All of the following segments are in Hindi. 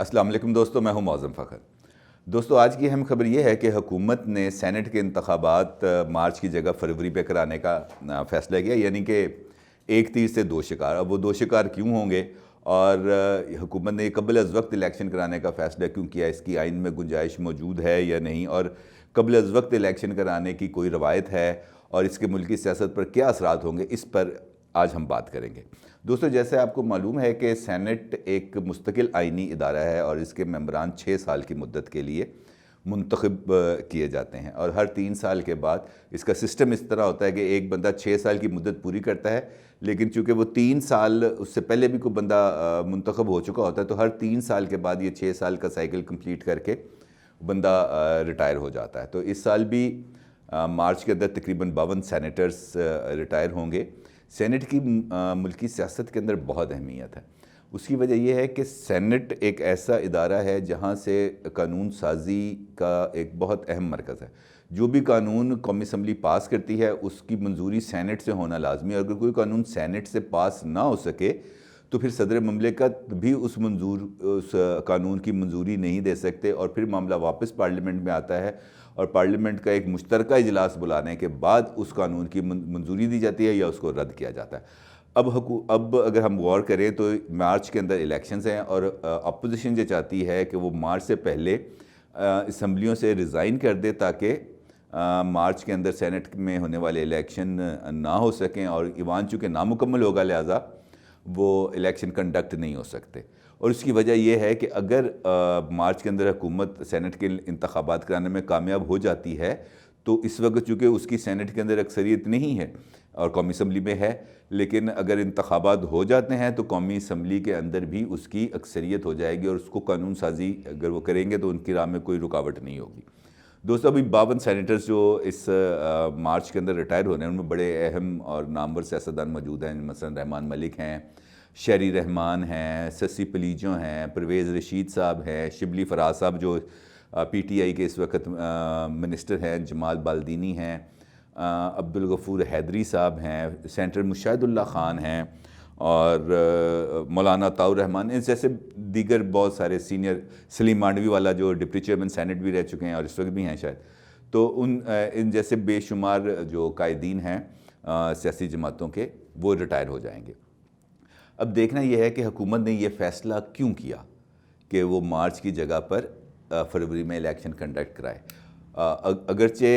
अस्सलाम वालेकुम दोस्तों, मैं हूं मौज़म फ़खर। दोस्तों, आज की अहम खबर यह है कि हुकूमत ने सेनेट के इंतखाबात मार्च की जगह फरवरी पे कराने का फ़ैसला किया, यानी कि एक तीर से दो शिकार। अब वो दो शिकार क्यों होंगे और हुकूमत ने कबल अज़ वक्त इलेक्शन कराने का फ़ैसला क्यों किया, इसकी आइन में गुंजाइश मौजूद है या नहीं, और कबल अज़ वक्त इलेक्शन कराने की कोई रवायत है और इसके मुल्की सियासत पर क्या असरात होंगे, इस पर आज हम बात करेंगे। दोस्तों, जैसे आपको मालूम है कि सेनेट एक मुस्तकिल आइनी इदारा है और इसके मेंबरान 6 साल की मुद्दत के लिए मुंतखब किए जाते हैं और हर 3 साल के बाद इसका सिस्टम इस तरह होता है कि एक बंदा 6 साल की मुद्दत पूरी करता है, लेकिन चूँकि वो 3 साल उससे पहले भी कोई बंदा मुंतखब हो चुका होता है, तो हर 3 साल के बाद ये 6 साल का साइकिल कंप्लीट करके बंदा रिटायर हो जाता है। तो इस साल भी मार्च के अंदर तकरीबन 52 सैनेटर्स रिटायर होंगे। सेनेट की मुल्की सियासत के अंदर बहुत अहमियत है। उसकी वजह यह है कि सेनेट एक ऐसा इदारा है जहाँ से कानून साजी का एक बहुत अहम मरकज़ है। जो भी कानून कौमी असम्बली पास करती है उसकी मंजूरी सेनेट से होना लाजमी है। अगर कोई कानून सेनेट से पास ना हो सके तो फिर सदर ममलिकत भी उस कानून की मंजूरी नहीं दे सकते और फिर मामला वापस पार्लियामेंट में आता है और पार्लियामेंट का एक मुश्तरका इजलास बुलाने के बाद उस कानून की मंजूरी दी जाती है या उसको रद्द किया जाता है। अब अगर हम गौर करें तो मार्च के अंदर इलेक्शंस हैं और अपोजिशन ये चाहती है कि वो मार्च से पहले असम्बलियों से रिज़ाइन कर दे ताकि मार्च के अंदर सेनेट में होने वाले इलेक्शन ना हो सकें और ईवान चूँकि नामुकम्मल होगा, लिहाजा वो इलेक्शन कंडक्ट नहीं हो सकते। और इसकी वजह यह है कि अगर मार्च के अंदर हुकूमत सेनेट के इंतखाबात कराने में कामयाब हो जाती है तो इस वक्त चूँकि उसकी सेनेट के अंदर अक्सरियत नहीं है और कौमी असम्बली में है, लेकिन अगर इंतखाबात हो जाते हैं तो कौमी असम्बली के अंदर भी उसकी अक्सरियत हो जाएगी और उसको कानून साजी अगर वो करेंगे तो उनकी राह में कोई रुकावट नहीं होगी। दोस्तों, अभी 52 सैनेटर्स जो इस मार्च के अंदर रिटायर होने हैं उनमें बड़े अहम और नामवर सियासतदान मौजूद हैं। मसलन रहमान मलिक हैं, शहरी रहमान हैं, ससी पलीजों हैं, परवेज़ रशीद साहब हैं, शिबली फराज साहब जो PTI के इस वक्त मिनिस्टर हैं, जमाल बाल्दीनी हैं, अब्दुल गफूर हैदरी साहब हैं, सेनेटर मुशाहिदुल्लाह ख़ान हैं और मौलाना ताउर रहमान, इन जैसे दीगर बहुत सारे सीनियर, सलीम मांडवी वाला जो डिप्टी चेयरमैन सेनेट भी रह चुके हैं और इस वक्त भी हैं शायद, तो इन जैसे बेशुमार जो कायदीन हैं सियासी जमातों के, वो रिटायर हो जाएंगे। अब देखना यह है कि हुकूमत ने यह फ़ैसला क्यों किया कि वो मार्च की जगह पर फरवरी में इलेक्शन कंडक्ट कराए। अगरचे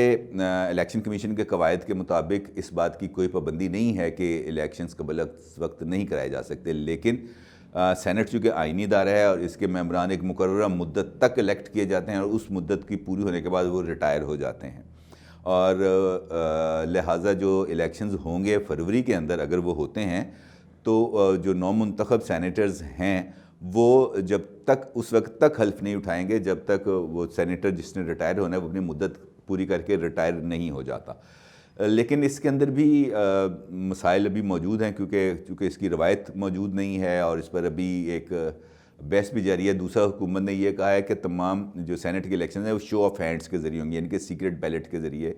इलेक्शन कमीशन के कवायद के मुताबिक इस बात की कोई पाबंदी नहीं है कि इलेक्शंस कबल वक्त नहीं कराए जा सकते, लेकिन सेनेट चूँकि आइनी इदारा है और इसके मेंबरान एक मुकर्ररा मुद्दत तक इलेक्ट किए जाते हैं और उस मुद्दत की पूरी होने के बाद वो रिटायर हो जाते हैं और लिहाजा जो इलेक्शंस होंगे फरवरी के अंदर अगर वो होते हैं तो जो नौमुंतखब सैनेटर्स हैं वो जब तक उस वक्त तक हल्फ नहीं उठाएंगे जब तक वो सेनेटर जिसने रिटायर होना है वो अपनी मुद्दत पूरी करके रिटायर नहीं हो जाता। लेकिन इसके अंदर भी मसाइल अभी मौजूद हैं क्योंकि इसकी रवायत मौजूद नहीं है और इस पर अभी एक बहस भी जारी है। दूसरा, हुकूमत ने यह कहा है कि तमाम जो सेनेट के इलेक्शन है वो शो ऑफ हैंड्स के ज़रिए होंगे, यानी कि सीक्रेट बैलेट के ज़रिए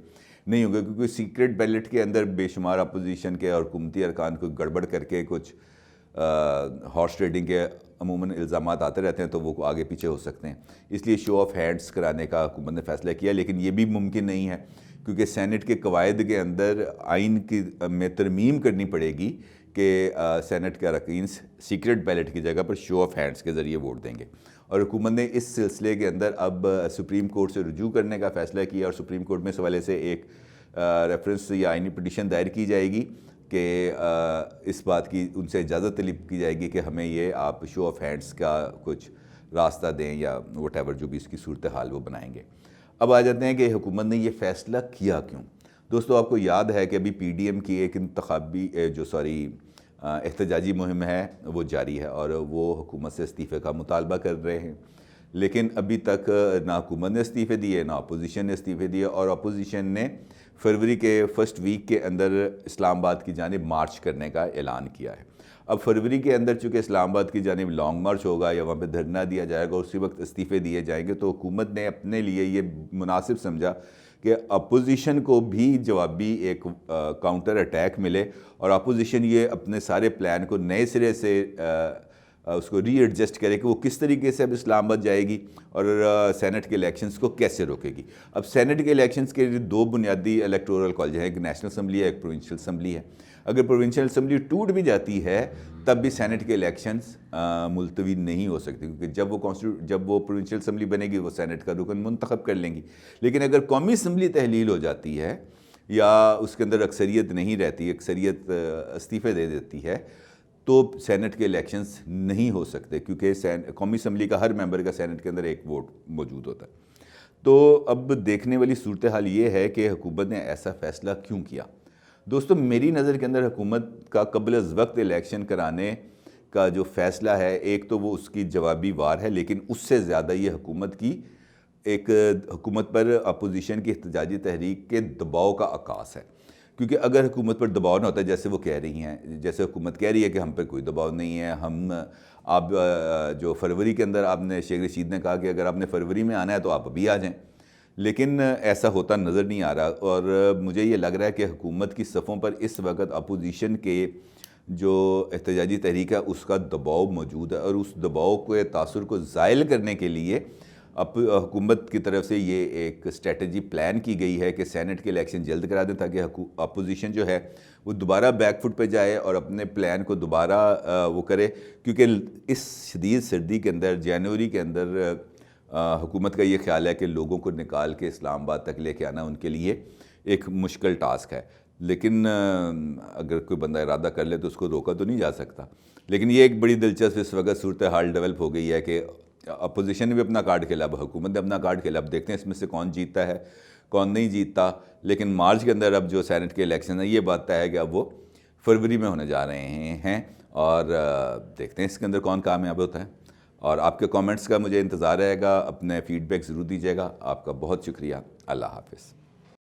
नहीं होंगे, क्योंकि सीक्रेट बैलेट के अंदर बेशुमार अपोजिशन के और हुकूमती अरकान को गड़बड़ करके कुछ हॉर्स ट्रेडिंग के अमूमन इल्ज़ामात आते रहते हैं तो वो आगे पीछे हो सकते हैं। इसलिए शो ऑफ हैंड्स कराने का हुकूमत ने फ़ैसला किया, लेकिन ये भी मुमकिन नहीं है क्योंकि सेनेट के कवायद के अंदर आइन की में तरमीम करनी पड़ेगी कि सेनेट के अरकान सीक्रेट बैलेट की जगह पर शो ऑफ हैंड्स के ज़रिए वोट देंगे। और हुकूमत ने इस सिलसिले के अंदर अब सुप्रीम कोर्ट से रुजू करने का फ़ैसला किया और सुप्रीम कोर्ट में इस हवाले से एक रेफरेंस या आइनी पिटीशन दायर की जाएगी कि इस बात की उनसे इजाज़त तलब की जाएगी कि हमें ये आप शो ऑफ हैंड्स का कुछ रास्ता दें या वट एवर जो भी इसकी सूरत हाल वो बनाएंगे। अब आ जाते हैं कि हुकूमत ने ये फ़ैसला किया क्यों। दोस्तों, आपको याद है कि अभी PDM की एक इंतखाबी एहतजाजी मुहिम है वो जारी है और वो हुकूमत से इस्तीफ़े का मुतालबा कर रहे हैं, लेकिन अभी तक ना हुकूमत ने इस्तीफ़े दिए ना अपोजिशन ने इस्तीफ़े दिए और अपोजिशन ने फरवरी के फर्स्ट वीक के अंदर इस्लामाबाद की जानिब मार्च करने का ऐलान किया है। अब फरवरी के अंदर चूँकि इस्लामाबाद की जानिब लॉन्ग मार्च होगा या वहाँ पे धरना दिया जाएगा और उसी वक्त इस्तीफ़े दिए जाएंगे, तो हुकूमत ने अपने लिए ये मुनासिब समझा कि अपोजिशन को भी जवाबी एक काउंटर अटैक मिले और अपोजिशन ये अपने सारे प्लान को नए सिरे से उसको रीएडजस्ट करे कि वो किस तरीके से अब इस्लामाबाद जाएगी और सेनेट के इलेक्शंस को कैसे रोकेगी। अब सेनेट के इलेक्शंस के लिए दो बुनियादी इलेक्टोरल कॉलेज हैं, एक नेशनल असम्बली है, एक प्रोविंशियल असम्बली है। अगर प्रोविंशियल असम्बली टूट भी जाती है तब भी सेनेट के इलेक्शंस मुलतवी नहीं हो सकते, क्योंकि जब वो प्रोविंशियल असम्बली बनेगी वो सेनेट का रुकन मुंतखब कर लेंगी। लेकिन अगर कौमी असम्बली तहलील हो जाती है या उसके अंदर अक्सरियत नहीं रहती, अक्सरियत इस्तीफ़े दे देती है, तो सेनेट के इलेक्शंस नहीं हो सकते, क्योंकि कौमी असम्बली का हर मेंबर का सेनेट के अंदर एक वोट मौजूद होता है। तो अब देखने वाली सूरत हाल ये है कि हुकूमत ने ऐसा फ़ैसला क्यों किया। दोस्तों, मेरी नज़र के अंदर हुकूमत का क़ब्ल अज़ वक्त इलेक्शन कराने का जो फ़ैसला है, एक तो वो उसकी जवाबी वार है, लेकिन उससे ज़्यादा ये हुकूमत की हुकूमत पर अपोजिशन की एहतजाजी तहरीक के दबाव का अकास है। क्योंकि अगर हुकूमत पर दबाव ना होता, जैसे वो कह रही हैं, जैसे हुकूमत कह रही है कि हम पर कोई दबाव नहीं है, आप जो फरवरी के अंदर आपने शेख रशीद ने कहा कि अगर आपने फरवरी में आना है तो आप अभी आ जाएं, लेकिन ऐसा होता नज़र नहीं आ रहा। और मुझे ये लग रहा है कि हुकूमत की सफ़ों पर इस वक्त अपोजिशन के जो एहतजाजी तहरीक है उसका दबाव मौजूद है, और उस दबाव के तासुर को ज़ायल करने के लिए अब हुकूमत की तरफ से ये एक स्ट्रेटजी प्लान की गई है कि सेनेट के इलेक्शन जल्द करा दें, ताकि अपोजिशन जो है वो दोबारा बैकफुट पे जाए और अपने प्लान को दोबारा वो करे। क्योंकि इस शदीद सर्दी के अंदर, जनवरी के अंदर, हुकूमत का ये ख्याल है कि लोगों को निकाल के इस्लामाबाद तक लेके आना उनके लिए एक मुश्किल टास्क है। लेकिन अगर कोई बंदा इरादा कर ले तो उसको रोका तो नहीं जा सकता। लेकिन ये एक बड़ी दिलचस्प इस वक्त सूरत हाल डेवलप हो गई है कि अपोजिशन ने भी अपना कार्ड खेला, अब हुकूमत ने अपना कार्ड खेला। अब देखते हैं इसमें से कौन जीतता है, कौन नहीं जीतता। लेकिन मार्च के अंदर अब जो सेनेट के इलेक्शन है, ये बात तय है कि अब वो फरवरी में होने जा रहे हैं, और देखते हैं इसके अंदर कौन कामयाब होता है। और आपके कमेंट्स का मुझे इंतज़ार रहेगा, अपने फ़ीडबैक ज़रूर दीजिएगा। आपका बहुत शुक्रिया। अल्लाह हाफ़िज़।